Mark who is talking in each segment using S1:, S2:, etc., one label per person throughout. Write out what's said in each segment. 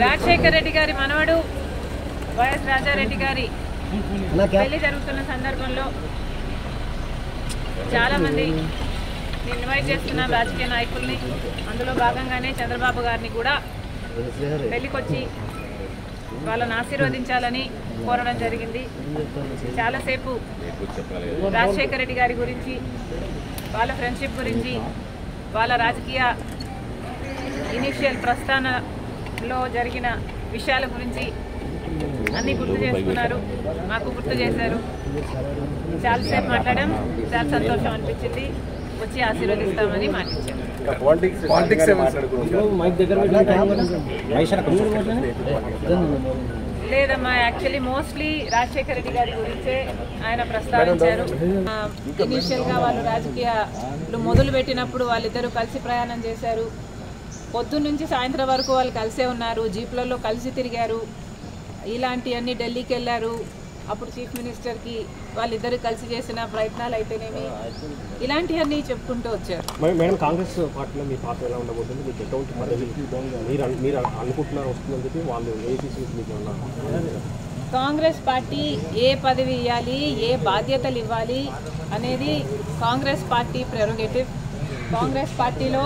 S1: రాజశేఖర్ రెడ్డి గారి మనవడు వైఎస్ రాజారెడ్డి గారి పెళ్లి జరుగుతున్న సందర్భంలో చాలామంది ఇన్వైట్ చేస్తున్నారు రాజకీయ నాయకుల్ని. అందులో భాగంగానే చంద్రబాబు గారిని కూడా పెళ్లికొచ్చి వాళ్ళని ఆశీర్వదించాలని కోరడం జరిగింది. చాలాసేపు రాజశేఖర్ రెడ్డి గారి గురించి, వాళ్ళ ఫ్రెండ్షిప్ గురించి, వాళ్ళ రాజకీయ ఇనిషియల్ ప్రస్థానంలో జరిగిన విషయాల గురించి అన్నీ గుర్తు చేసుకున్నారు, మాకు గుర్తు చేశారు. చాలాసేపు మాట్లాడాం, చాలా సంతోషం అనిపించింది. వచ్చి ఆశీర్వదిస్తామని మాటిచ్చారు. లేదమ్మా, యాక్చువల్లీ మోస్ట్లీ రాజశేఖర రెడ్డి గారి గురించే ఆయన ప్రస్తావించారు. ఇనీషియల్గా వాళ్ళు రాజకీయాలు మొదలు పెట్టినప్పుడు వాళ్ళిద్దరూ కలిసి ప్రయాణం చేశారు. పొద్దున్న నుంచి సాయంత్రం వరకు వాళ్ళు కలిసే ఉన్నారు, జీప్లలో కలిసి తిరిగారు. ఇలాంటివన్నీ ఢిల్లీకి వెళ్ళారు. అప్పుడు చీఫ్ మినిస్టర్కి వాళ్ళిద్దరు కలిసి చేసిన ప్రయత్నాలు అయితేనేమి, ఇలాంటివన్నీ చెప్పుకుంటూ వచ్చారు.
S2: మేడం, కాంగ్రెస్ పార్టీలో మీ పాత్ర ఎలా ఉండబోతుంది? మీకు ఎటువంటి పదవి మీరు అనుకుంటున్నారు వస్తుందని చెప్పి వాళ్ళు
S1: కాంగ్రెస్ పార్టీ ఏ పదవి ఇవ్వాలి, ఏ బాధ్యతలు ఇవ్వాలి అనేది కాంగ్రెస్ పార్టీ ప్రెరోగేటివ్. కాంగ్రెస్ పార్టీలో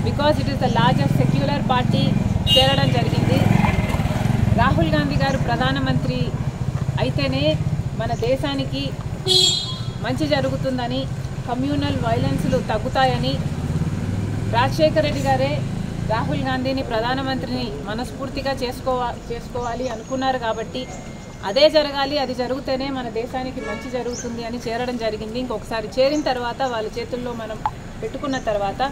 S1: because it is the largest secular party చేరడం జరిగింది. రాహుల్ గాంధీ గారు ప్రధానమంత్రి అయితేనే మన దేశానికి మంచి జరుగుతుందని, కమ్యూనల్ వైలెన్స్లు తగ్గుతాయని రాజశేఖర రెడ్డి గారే రాహుల్ గాంధీని ప్రధానమంత్రిని మనస్ఫూర్తిగా చేసుకోవాలి అనుకున్నారు. కాబట్టి అదే జరగాలి, అది జరిగితేనే మన దేశానికి మంచి జరుగుతుంది అని చేరడం జరిగింది. ఇంకొకసారి చేరిన తర్వాత వాళ్ళ చేతుల్లో మనం పెట్టుకున్న తర్వాత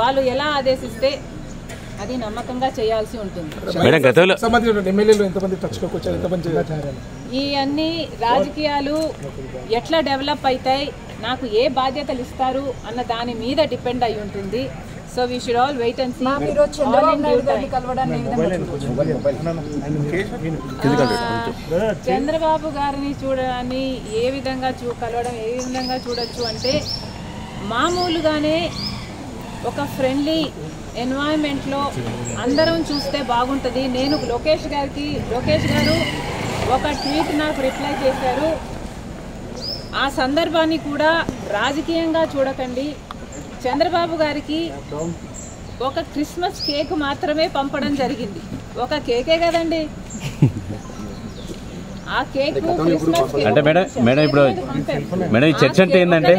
S1: వాళ్ళు ఎలా ఆదేశిస్తే అది నమ్మకంగా చేయాల్సి ఉంటుంది. ఈ అన్ని రాజకీయాలు ఎట్లా డెవలప్ అవుతాయి, నాకు ఏ బాధ్యతలు ఇస్తారు అన్న దాని మీద డిపెండ్ అయి ఉంటుంది. So we should all wait and see. Chandrababu గారిని చూడడాన్ని ఏ విధంగా కలవడం ఏ విధంగా చూడొచ్చు అంటే, మామూలుగానే ఒక ఫ్రెండ్లీ ఎన్వైరన్మెంట్లో అందరం చూస్తే బాగుంటుంది. నేను లోకేష్ గారు ఒక ట్వీట్ నాకు రిప్లై చేశారు. ఆ సందర్భాన్ని కూడా రాజకీయంగా చూడకండి. చంద్రబాబు గారికి ఒక క్రిస్మస్ కేక్ మాత్రమే పంపడం జరిగింది. ఒక కేకే కదండి, ఆ కేక్
S3: అంటే మేడం ఇప్పుడు మేడం ఈ చర్చ అంటే ఏంటంటే,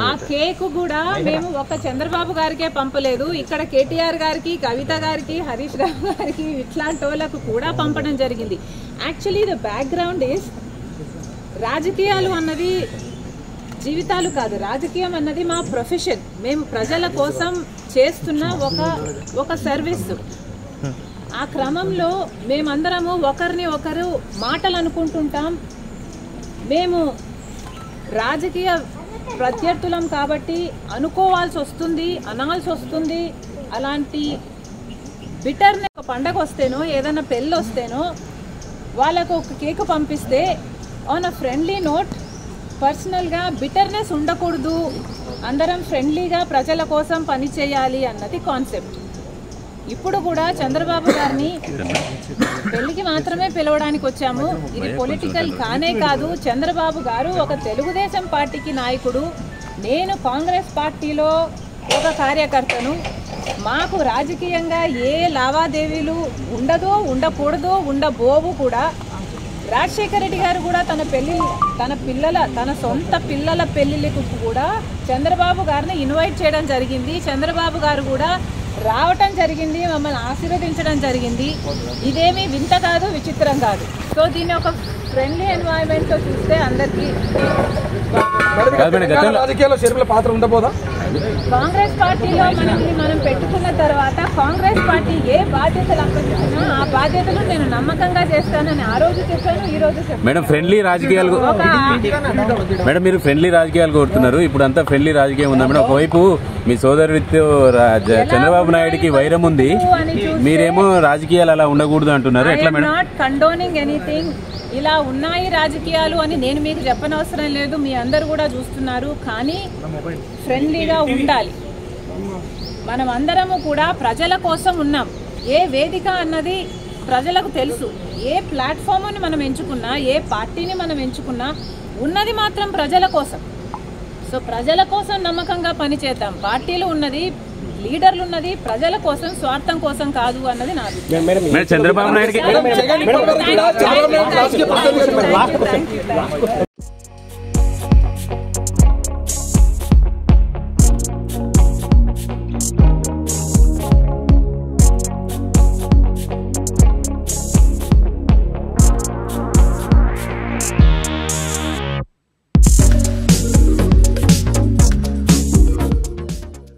S1: ఆ కేక్ కూడా మేము ఒక చంద్రబాబు గారికే పంపలేదు, ఇక్కడ కేటీఆర్ గారికి, కవిత గారికి, హరీష్ రావు గారికి, ఇట్లాంటి వాళ్ళకు కూడా పంపడం జరిగింది. యాక్చువల్లీ ద బ్యాక్గ్రౌండ్ ఈస్, రాజకీయాలు అన్నది జీవితాలు కాదు, రాజకీయం అన్నది మా ప్రొఫెషన్. మేము ప్రజల కోసం చేస్తున్న ఒక సర్వీస్. ఆ క్రమంలో మేమందరము ఒకరిని ఒకరు మాటలు అనుకుంటుంటాం. మేము రాజకీయ ప్రత్యర్థులం కాబట్టి అనుకోవాల్సి వస్తుంది, అనాల్సి వస్తుంది. అలాంటి బిటర్నెస్, ఒక పండగ వస్తేనో ఏదైనా పెళ్ళి వస్తేనో వాళ్ళకు ఒక కేక్ పంపిస్తే ఆన్ అ ఫ్రెండ్లీ నోట్, పర్సనల్గా బిటర్నెస్ ఉండకూడదు, అందరం ఫ్రెండ్లీగా ప్రజల కోసం పనిచేయాలి అన్నది కాన్సెప్ట్. ఇప్పుడు కూడా చంద్రబాబు గారిని పెళ్లికి మాత్రమే పిలవడానికి వచ్చాము. ఇది పొలిటికల్ కానే కాదు. చంద్రబాబు గారు ఒక తెలుగుదేశం పార్టీకి నాయకుడు, నేను కాంగ్రెస్ పార్టీలో ఒక కార్యకర్తను. మాకు రాజకీయంగా ఏ లావాదేవీలు ఉండదో, ఉండకూడదో, ఉండబోవు కూడా. రాజశేఖర రెడ్డి గారు కూడా తన సొంత పిల్లల పెళ్లిళ్ళకు కూడా చంద్రబాబు గారిని ఇన్వైట్ చేయడం జరిగింది. చంద్రబాబు గారు కూడా రావటం జరిగింది, మమ్మల్ని ఆశీర్వదించడం జరిగింది. ఇదేమీ వింత కాదు, విచిత్రం కాదు. సో దీన్ని ఒక ఫ్రెండ్లీ ఎన్వైరన్మెంట్తో చూస్తే అందరికీ కాంగ్రెస్ పార్టీలో మనం పెట్టుకున్న తర్వాత కాంగ్రెస్ పార్టీ ఏ బాధ్యతలు అప్పగించినా ఆ బాధ్యతలు నేను నమ్మకంగా చేస్తానని ఆ రోజు చెప్పాను, ఈ రోజు చెప్పాను.
S3: మేడం, ఫ్రెండ్లీ రాజకీయాలు మేడం మీరు ఫ్రెండ్లీ రాజకీయాలు కోరుతున్నారు. ఇప్పుడు అంతా ఫ్రెండ్లీ రాజకీయం ఉందా మేడం? ఒకవైపు మీ సోదరుడితో చంద్రబాబు నాయుడుకి వైరం ఉంది, మీరేమో రాజకీయాలు అలా ఉండకూడదు అంటున్నారు. ఎట్లా మేడం?
S1: Not condoning anything. ఇలా ఉన్నాయి రాజకీయాలు అని నేను మీకు చెప్పనవసరం లేదు, మీ అందరు కూడా చూస్తున్నారు. కానీ ఫ్రెండ్లీగా ఉండాలి. మనం అందరము కూడా ప్రజల కోసం ఉన్నాం. ఏ వేదిక అన్నది ప్రజలకు తెలుసు. ఏ ప్లాట్ఫామ్ని మనం ఎంచుకున్నా, ఏ పార్టీని మనం ఎంచుకున్నా ఉన్నది మాత్రం ప్రజల కోసం. సో ప్రజల కోసం నమ్మకంగా పనిచేద్దాం. పార్టీలు ఉన్నది, లీడర్లు ఉన్నది ప్రజల కోసం, స్వార్థం కోసం కాదు అన్నది నా అభిప్రాయం.
S3: చంద్రబాబు నాయుడు